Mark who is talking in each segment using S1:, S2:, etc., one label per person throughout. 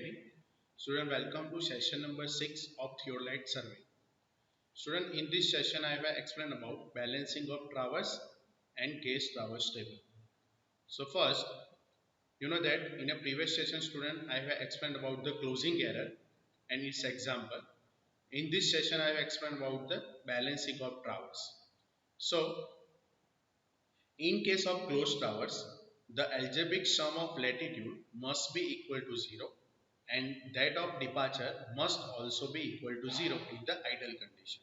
S1: ID. Student, welcome to session number 6 of Theodolite survey. Student, in this session I will explain about balancing of traverse and case traverse table. So first, you know that in a previous session, student, I have explained about the closing error and its example. In this session I have explained about the balancing of traverse. So in case of closed traverse, the algebraic sum of latitude must be equal to 0 and that of departure must also be equal to 0 in the ideal condition.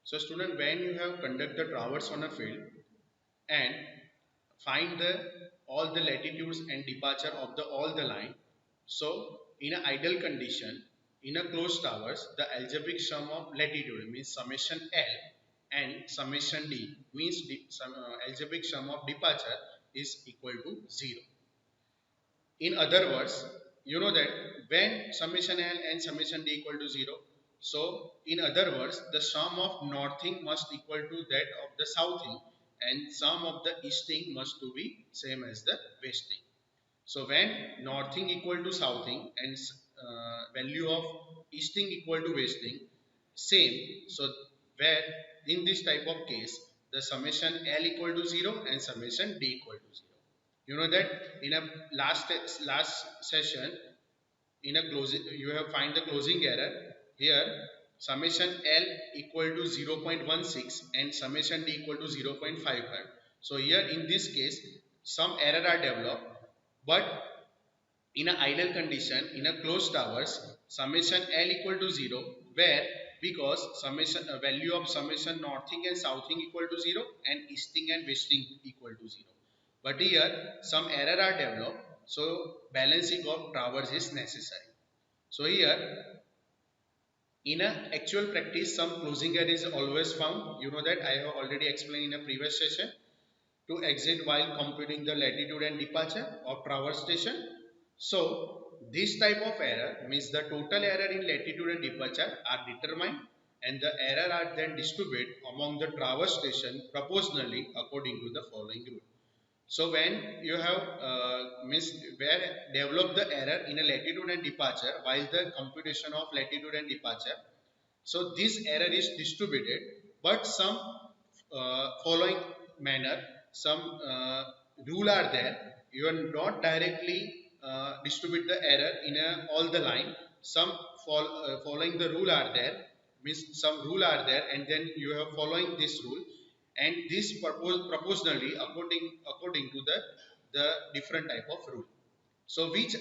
S1: So student, when you have conduct the traverse on a field and find all the latitudes and departure of all the line, so in an ideal condition, in a closed traverse, the algebraic sum of latitude means summation L and summation D means algebraic sum of departure is equal to 0. In other words, you know that when summation L and summation D equal to 0, so in other words, the sum of northing must equal to that of the southing and sum of the easting must to be same as the westing. So when northing equal to southing and value of easting equal to westing same, so where in this type of case the summation L equal to 0 and summation D equal to 0. You know that in a last session in a closing you have find the closing error here summation L equal to 0.16 and summation D equal to 0.55. So here in this case some error are developed, but in an ideal condition in a closed towers summation L equal to 0 where because summation value of summation northing and southing equal to 0 and easting and westing equal to 0. But here some error are developed, so balancing of towers is necessary. So here in a actual practice some closing error is always found. You know that I have already explained in a previous session to exit while computing the latitude and departure of traverse station. So this type of error means the total error in latitude and departure are determined and the error are then distributed among the traverse station proportionally according to the following rule. So when you have where develop the error in a latitude and departure while the computation of latitude and departure, so this error is distributed, but some following manner, some rule are there. You are not directly distribute the error in all the line. Some following the rule are there. Means some rule are there, and then you have following this rule, and this proportionally according to the different type of rule. So which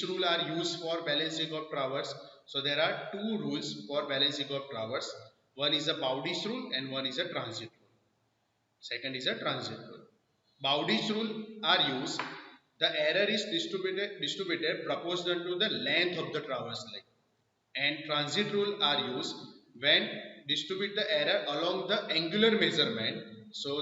S1: rule are used for balancing of traverse? So there are two rules for balancing of traverse. One is a Bowdy's rule and one is a transit rule. Second is a transit rule. Bowdy's rule are used. The error is distributed proportional to the length of the traverse leg. And transit rule are used when distribute the error along the angular measurement. So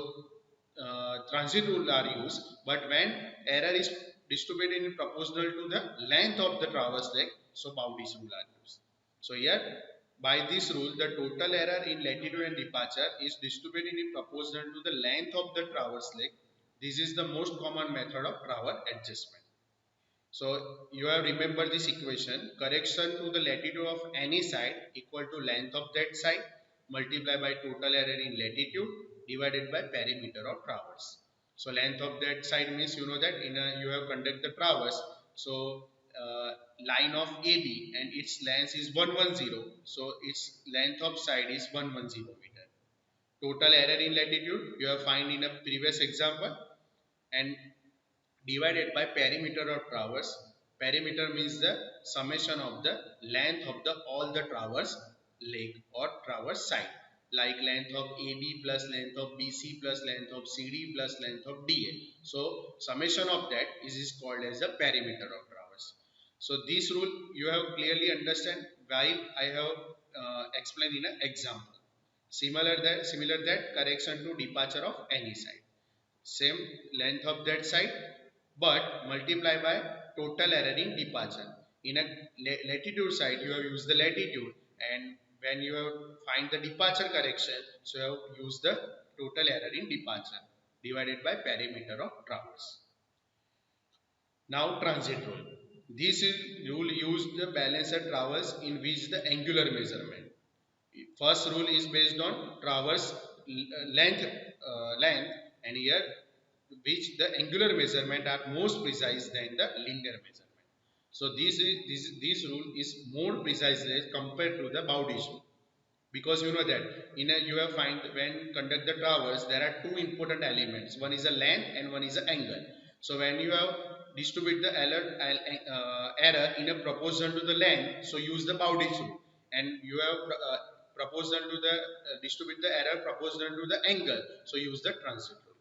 S1: transit rule are used, but when error is distributed in proportional to the length of the traverse leg, so Bowdy's rule are used. So here by this rule the total error in latitude and departure is distributed in proportional to the length of the traverse leg. This is the most common method of traverse adjustment. So you have remembered this equation. Correction to the latitude of any side equal to length of that side multiplied by total error in latitude divided by perimeter of traverse. So length of that side means you know that you have conduct the traverse. So line of AB and its length is 110. So its length of side is 110 meter. Total error in latitude you have find in a previous example, and divided by perimeter of traverse. Perimeter means the summation of the length of the all the traverse leg or traverse side, like length of AB plus length of BC plus length of CD plus length of DA. So summation of that is called as the perimeter of traverse. So this rule you have clearly understand while I have explained in an example. Similar that correction to departure of any side. Same length of that side, but multiply by total error in departure. In a latitude side you have used the latitude, and when you have find the departure correction, so you have used the total error in departure divided by perimeter of traverse. Now transit rule. This rule use the balanced traverse in which the angular measurement. First rule is based on traverse length, and here which the angular measurement are most precise than the linear measurement. So this rule is more precise compared to the Bowdy's rule, because you know that in a you have find when conduct the traverse there are two important elements, one is a length and one is an angle. So when you have distribute the error in a proportion to the length, so use the Bowdy's rule, and you have proportional to the distribute the error proportional to the angle, so use the transit rule.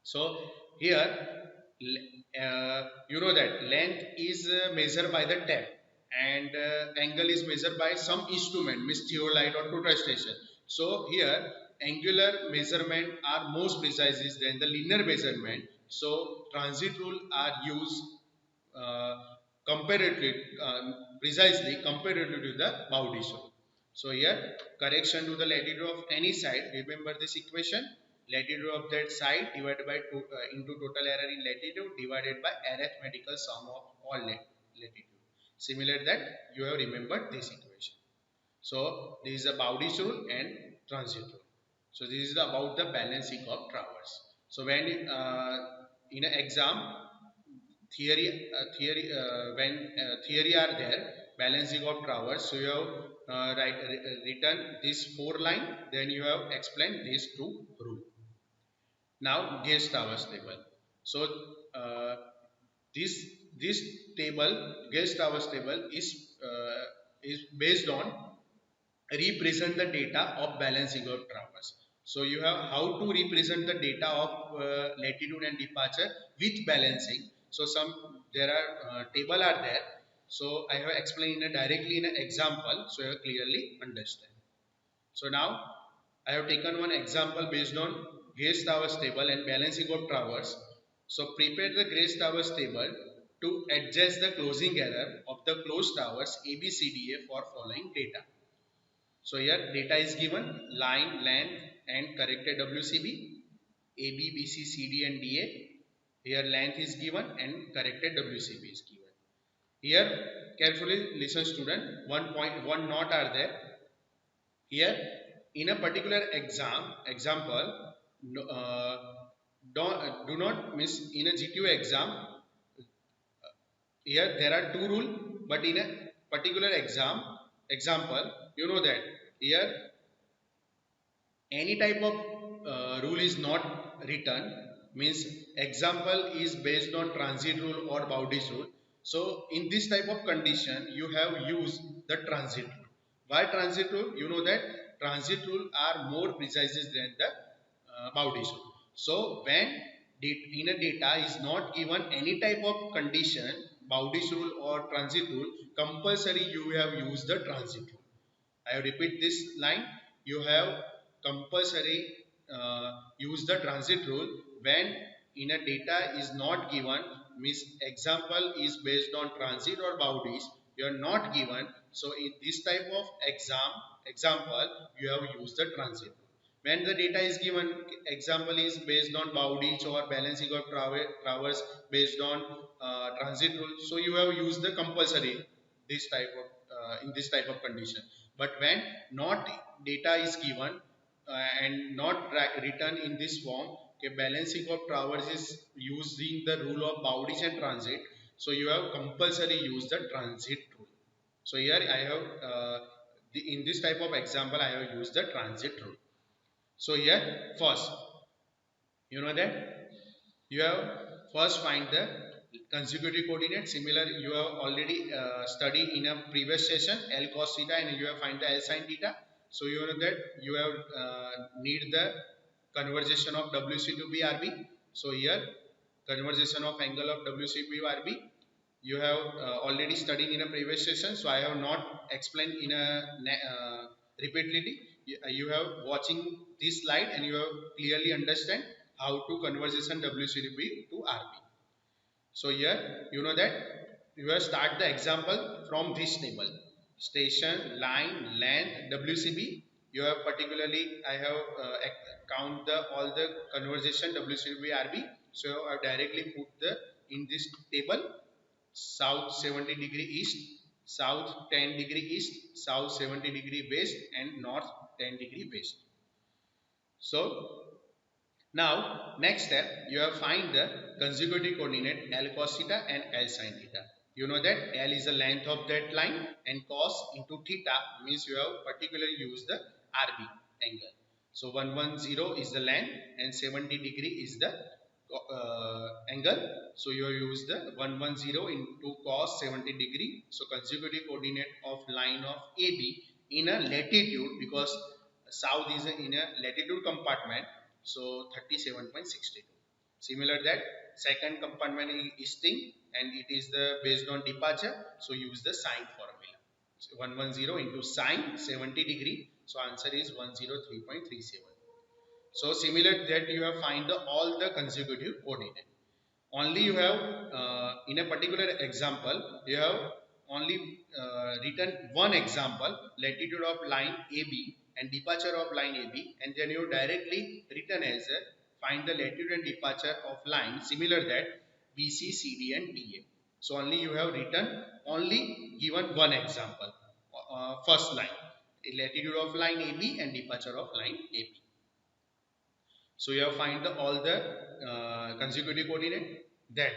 S1: So here you know that length is measured by the tap, and angle is measured by some instrument, means theodolite or total station. So here angular measurement are most precise than the linear measurement. So transit rule are used uh, comparatively precisely comparatively to the Bowdy's rule. So here correction to the latitude of any side. Remember this equation: latitude of that side divided by into total error in latitude divided by arithmetical sum of all latitude. Similar that you have remembered this equation. So this is a Bowdy's rule and transit rule. So this is about the balancing of traverse. So when in an exam when theory are there, balancing of traverse, so you have written this four line, then you have explained these two rule. Now Gauge traverse table. So uh, this this table, Gauge traverse table, is based on represent the data of balancing of traverse. So you have how to represent the data of latitude and departure with balancing. So some there are table are there. So I have explained directly in an example, so you clearly understand. So now I have taken one example based on Gauge traverse table and balancing of traverse. So prepare the Gauge traverse table to adjust the closing error of the closed traverse ABCDA for following data. So here data is given, line, length and corrected WCB, AB, BC, CD and DA. Here length is given and corrected WCB is given. Here carefully listen student, one note are there. Here in a particular example, do not miss in a GTO exam. Here there are two rule, but in a particular example, you know that here any type of rule is not written, means example is based on transit rule or Bowdy's rule. So in this type of condition you have used the transit rule. Why transit rule? You know that transit rule are more precise than the Bowdy's rule. So when in a data is not given any type of condition, Bowdy's rule or transit rule, compulsory you have used the transit rule. I repeat this line. You have compulsory use the transit rule when in a data is not given, means example is based on transit or Bowdy's, you are not given. So in this type of example you have used the transit rule. When the data is given, example is based on Bowdy's or balancing of traverse based on transit rule, so you have used the compulsory this type of in this type of condition. But when not data is given and not written in this form, okay, balancing of traverse is using the rule of Bowdy's and transit, so you have compulsory use the transit rule. So here I have in this type of example I have used the transit rule. So here first, you know that you have first find the consecutive coordinate. Similar you have already studied in a previous session, L cos theta, and you have find the L sin theta. So you know that you have need the conversion of WC to BRB. So here conversion of angle of WC to BRB you have already studied in a previous session, so I have not explained in a repeatedly. You have watching this slide and you have clearly understand how to conversion WCDB to RB. So here you know that you have start the example from this table: station, line, length, WCB. You have particularly I have count the all the conversion WCB RB. So I have directly put the in this table. south 70 degree east, south 10 degree east, south 70 degree west, and north 10 degree west. So now, next step, you have find the consecutive coordinate L cos theta and L sin theta. You know that L is the length of that line and cos into theta means you have particularly used the RB angle. So 110 is the length and 70 degree is the angle. So you have used the 110 into cos 70 degree. So consecutive coordinate of line of AB in a latitude, because south is in a latitude compartment, so 37.62. Similar that second compartment is easting and it is the based on departure, so use the sine formula. So 110 into sine 70 degree, so answer is 103.37. So similar that you have find the all the consecutive coordinate. Only you have in a particular example you have only written one example, latitude of line AB and departure of line AB, and then you directly written as find the latitude and departure of line similar that BC, CD and DA. So only you have written only given one example, first line, latitude of line AB and departure of line AB. So you have find the all the consecutive coordinate. Then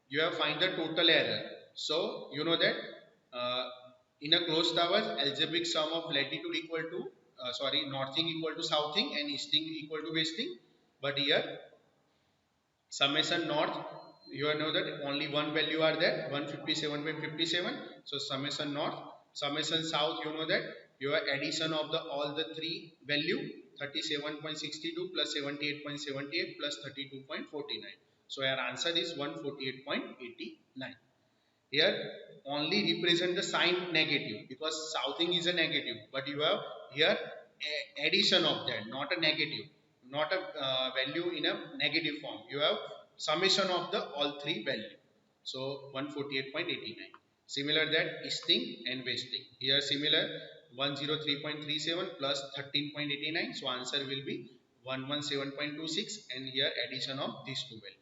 S1: you have find the total error. So you know that in a closed towers, algebraic sum of latitude equal to northing equal to southing and easting equal to westing. But here summation north, you know that only one value are there, 157.57. So summation north, summation south, you know that your addition of the all the three value 37.62 plus 78.78 plus 32.49. So your answer is 148.89. Here only represent the sign negative because southing is a negative, but you have here addition of that, not a negative, not a value in a negative form. You have summation of the all three value. So 148.89. Similar that easting and westing. Here similar 103.37 plus 13.89. So answer will be 117.26, and here addition of these two values.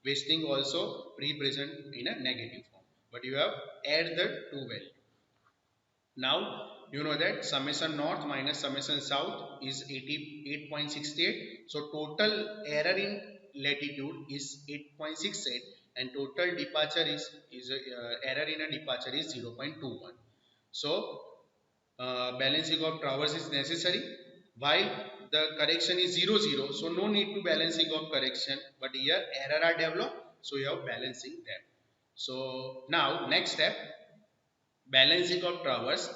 S1: Wasting also pre-present in a negative form, but you have add the two value. Now you know that summation north minus summation south is 88.68. So total error in latitude is 8.68 and total departure is error in a departure is 0.21. So balancing of towers is necessary while the correction is 0 0, so no need to balancing of correction, but here error are developed, so you have balancing them. So now next step, balancing of towers.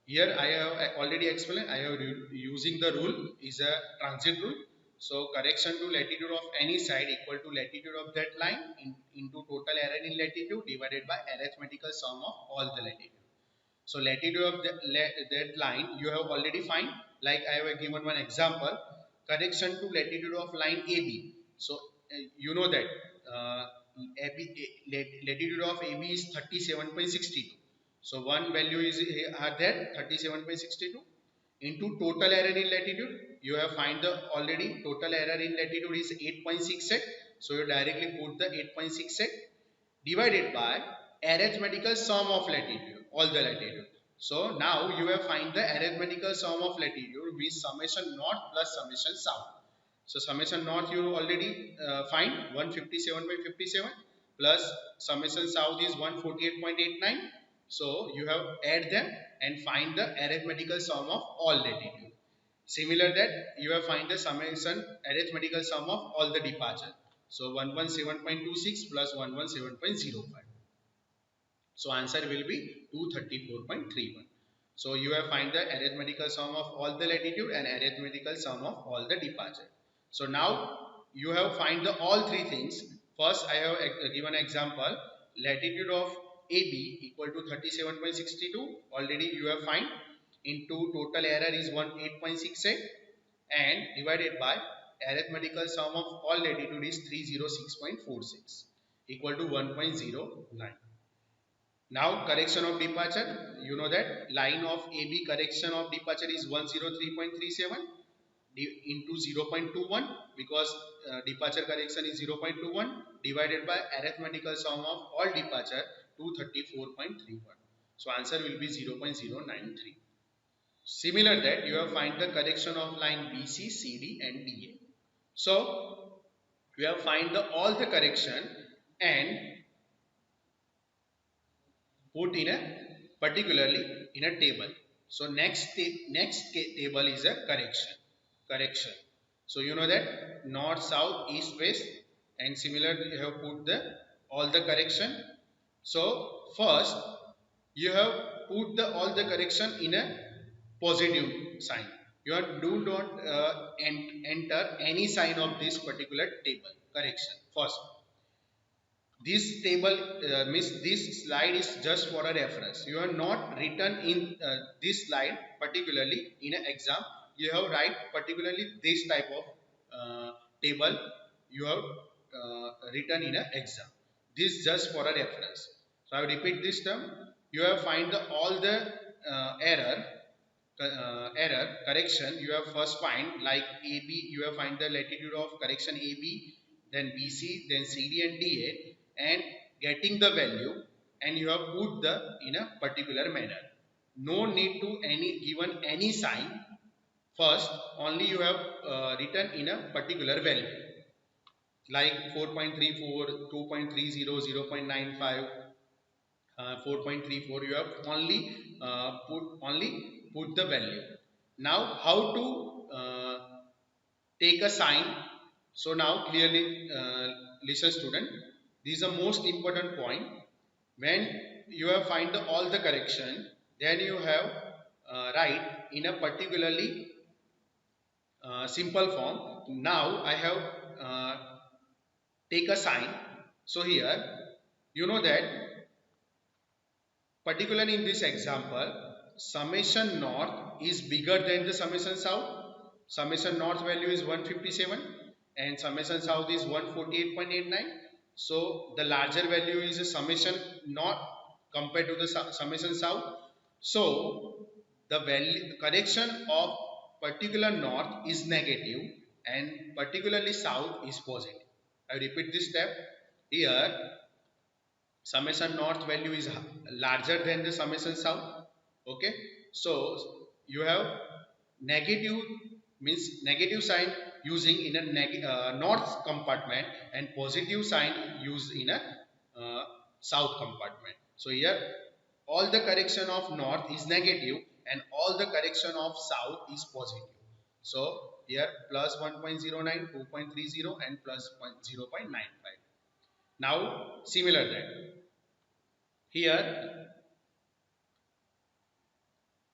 S1: Here I have already explained, I have using the rule is a transit rule. So correction to latitude of any side equal to latitude of that line into total error in latitude divided by arithmetical sum of all the latitude. So latitude of that line you have already find, like I have given one example, correction to latitude of line AB. So you know that latitude of AB is 37.62. So one value is are there 37.62 into total error in latitude. You have find the already total error in latitude is 8.68. So you directly put the 8.68 divided by arithmetical sum of latitude, all the latitude. So now you have find the arithmetical sum of latitude with summation north plus summation south. So summation north you already find 157.57 plus summation south is 148.89. So you have add them and find the arithmetical sum of all latitude. Similar that you have find the summation arithmetical sum of all the departure. So 117.26 plus 117.05. So answer will be 234.31. So you have find the arithmetical sum of all the latitude and arithmetical sum of all the departure. So now you have find the all three things. First I have given example, latitude of AB equal to 37.62. Already you have find into total error is 8.68 and divided by arithmetical sum of all latitude is 306.46 equal to 1.09. Now correction of departure, you know that line of AB correction of departure is 103.37 into 0.21 because departure correction is 0.21 divided by arithmetical sum of all departure 234.31. So answer will be 0.093. Similar that you have find the correction of line BC, CD and DA. So we have find the all the correction and put in a particularly in a table. So next table is a correction. So you know that north, south, east, west, and similar you have put the all the correction. So first you have put the all the correction in a positive sign. You are, do not enter any sign of this particular table correction first. This table means this slide is just for a reference. You are not written in this slide particularly in an exam. You have write particularly this type of table you have written in an exam. This just for a reference. So I will repeat this term. You have find the all the error correction. You have first find like AB. You have find the latitude of correction AB, then BC, then CD and DA, and getting the value, and you have put the in a particular manner. No need to any given any sign. First only you have written in a particular value like 4.34, 2.30, 0.95, 4.34. You have only put the value. Now how to take a sign? So now clearly listen student, this is the most important point. When you have find the, all the correction, then you have write in a particularly simple form. Now I have uh, take a sign. So here you know that particularly in this example, summation north is bigger than the summation south. Summation north value is 157 and summation south is 148.89. So the larger value is a summation north compared to the summation south. So the value correction of particular north is negative and particularly south is positive. I repeat this step. Here summation north value is larger than the summation south. Okay, so you have negative means negative sign using in a north compartment and positive sign used in a south compartment. So here all the correction of north is negative and all the correction of south is positive. So here plus 1.09, 2.30 and plus 0.95. Now similar that here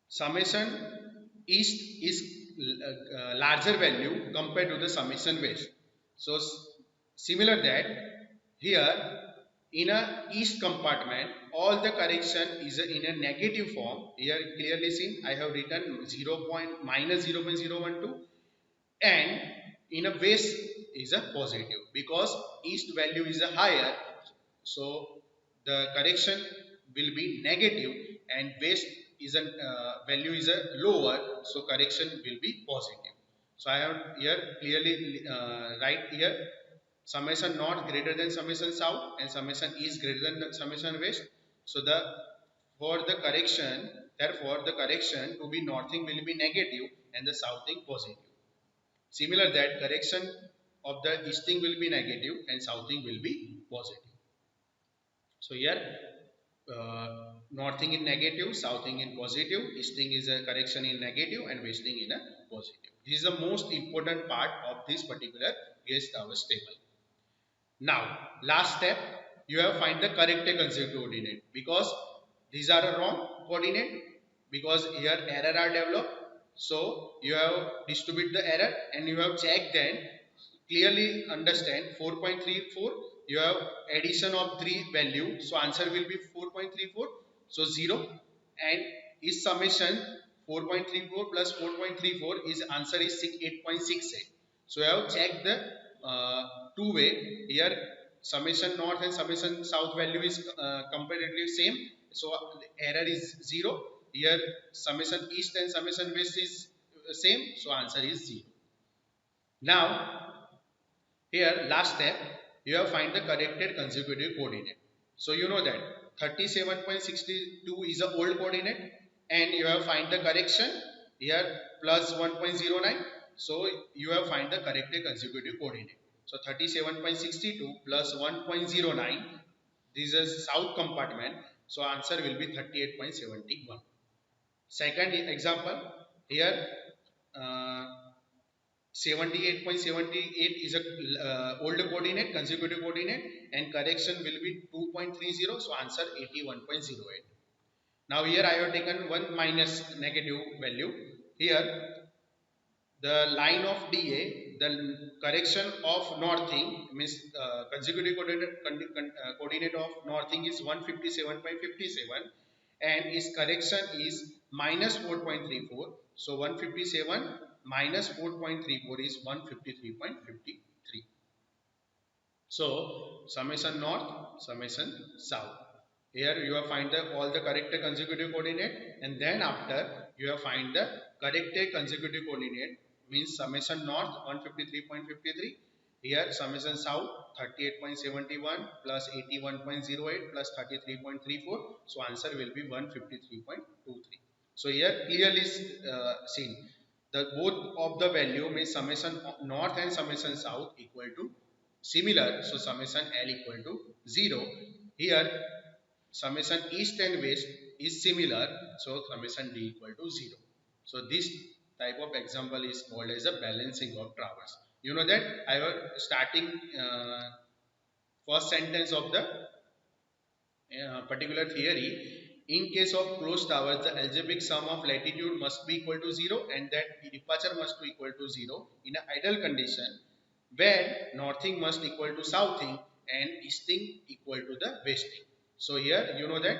S1: summation east is larger value compared to the summation west. So similar that here in a east compartment all the correction is in a negative form. Here clearly seen I have written 0. minus 0.012 and in a west is a positive because east value is a higher. So the correction will be negative and west is a value is a lower, so correction will be positive. So I have here clearly write here summation north greater than summation south and summation east greater than the summation west. So the for the correction, therefore the correction to be northing will be negative and the southing positive. Similar that correction of the easting will be negative and southing will be positive. So here northing in negative, southing in positive, easting is a correction in negative and westing in a positive. This is the most important part of this particular Gale-STraversetable table. Now last step, you have find the correct consecutive coordinate because these are a wrong coordinate because here error are developed. So you have distribute the error and you have checked then clearly understand 4.34 you have addition of 3 value, so answer will be 4.34, so 0 and is summation 4.34 plus 4.34 is answer is 8.68. So I have checked the two way. Here summation north and summation south value is comparatively same, so error is 0. Here summation east and summation west is same, so answer is 0. Now here last step, you have find the corrected consecutive coordinate. So you know that 37.62 is a old coordinate, and you have find the correction here plus 1.09. So you have find the corrected consecutive coordinate. So 37.62 plus 1.09, this is south compartment. So answer will be 38.71. Second example, here uh, 78.78 is a old coordinate, consecutive coordinate, and correction will be 2.30. So answer 81.08. Now here I have taken one minus negative value. Here the line of DA, the correction of northing means consecutive coordinate of northing is 157.57, and its correction is minus 4.34. So 157 minus 4.34 is 153.53. So summation north, summation south. Here you have find all the corrected consecutive coordinate, and then after you have find the corrected consecutive coordinate means summation north 153.53. Here summation south 38.71 plus 81.08 plus 33.34. So answer will be 153.23. So here clearly seen the both of the value means summation north and summation south equal to similar. So summation L equal to 0. Here summation east and west is similar. So summation D equal to 0. So this type of example is called as a balancing of traverse. You know that I was starting first sentence of the particular theory. In case of closed towers, the algebraic sum of latitude must be equal to 0, and that departure must be equal to 0 in an ideal condition, where northing must equal to southing and easting equal to the westing. So here you know that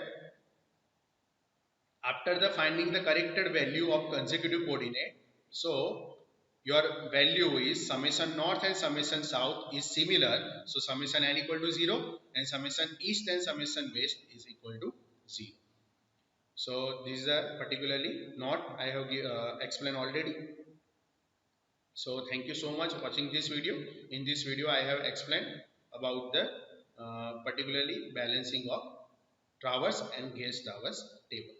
S1: after the finding the corrected value of consecutive coordinate, so your value is summation north and summation south is similar. So summation N equal to 0 and summation east and summation west is equal to 0. So these are particularly not I have explained already. So thank you so much for watching this video. In this video I have explained about the particularly balancing of traverse and gauge traverse table.